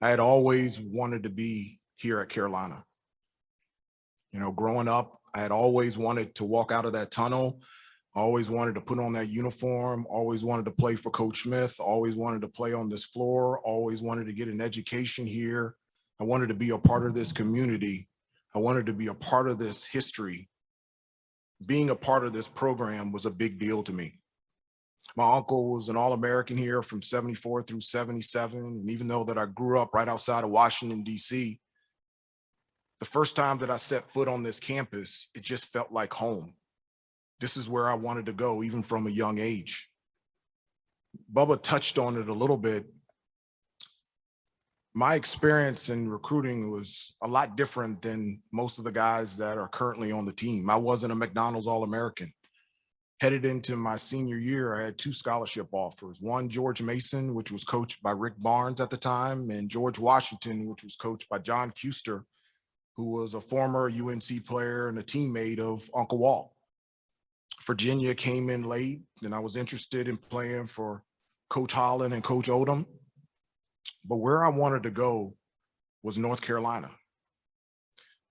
I had always wanted to be here at Carolina. You know, growing up, I had always wanted to walk out of that tunnel. I always wanted to put on that uniform, always wanted to play for Coach Smith, always wanted to play on this floor, always wanted to get an education here. I wanted to be a part of this community. I wanted to be a part of this history. Being a part of this program was a big deal to me. My uncle was an All-American here from 74 through 77. And even though that I grew up right outside of Washington, D.C., the first time that I set foot on this campus, it just felt like home. This is where I wanted to go, even from a young age. Bubba touched on it a little bit. My experience in recruiting was a lot different than most of the guys that are currently on the team. I wasn't a McDonald's All-American. Headed into my senior year, I had 2 scholarship offers. One, George Mason, which was coached by Rick Barnes at the time, and George Washington, which was coached by John Custer, who was a former UNC player and a teammate of Uncle Walt. Virginia came in late, and I was interested in playing for Coach Holland and Coach Odom. But where I wanted to go was North Carolina.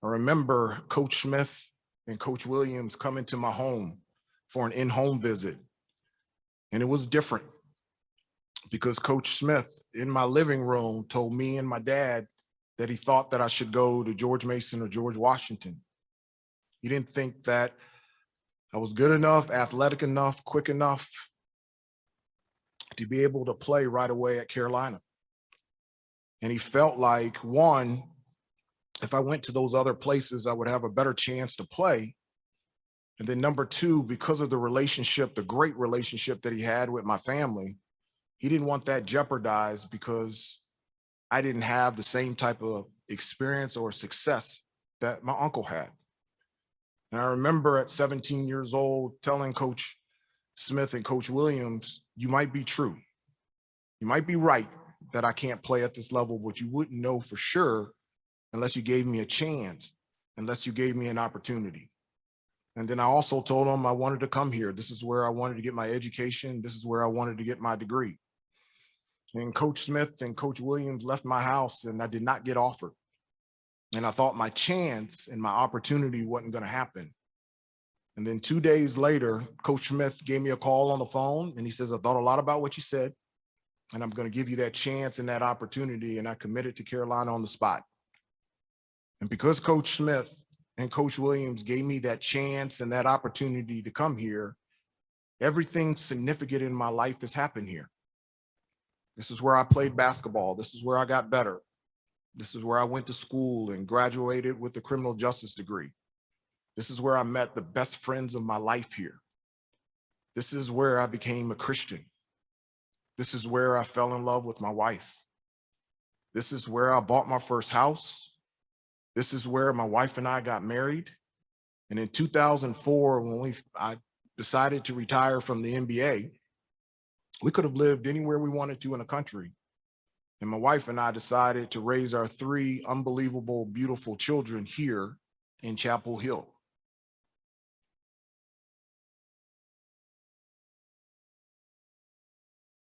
I remember Coach Smith and Coach Williams coming to my home for an in-home visit. And it was different because Coach Smith in my living room told me and my dad that he thought that I should go to George Mason or George Washington. He didn't think that I was good enough, athletic enough, quick enough to be able to play right away at Carolina. And he felt like, one, if I went to those other places, I would have a better chance to play. And then number 2, because of the relationship, the great relationship that he had with my family, he didn't want that jeopardized because I didn't have the same type of experience or success that my uncle had. And I remember at 17 years old telling Coach Smith and Coach Williams, you might be true. You might be right that I can't play at this level, but you wouldn't know for sure unless you gave me a chance, unless you gave me an opportunity. And then I also told them I wanted to come here. This is where I wanted to get my education. This is where I wanted to get my degree. And Coach Smith and Coach Williams left my house and I did not get offered. And I thought my chance and my opportunity wasn't going to happen. And then 2 days later, Coach Smith gave me a call on the phone and he says, I thought a lot about what you said, and I'm going to give you that chance and that opportunity. And I committed to Carolina on the spot. And because Coach Smith and Coach Williams gave me that chance and that opportunity to come here, everything significant in my life has happened here. This is where I played basketball. This is where I got better. This is where I went to school and graduated with a criminal justice degree. This is where I met the best friends of my life here. This is where I became a Christian. This is where I fell in love with my wife. This is where I bought my first house. This is where my wife and I got married. And in 2004, when I decided to retire from the NBA, we could have lived anywhere we wanted to in the country. And my wife and I decided to raise our 3 unbelievable, beautiful children here in Chapel Hill.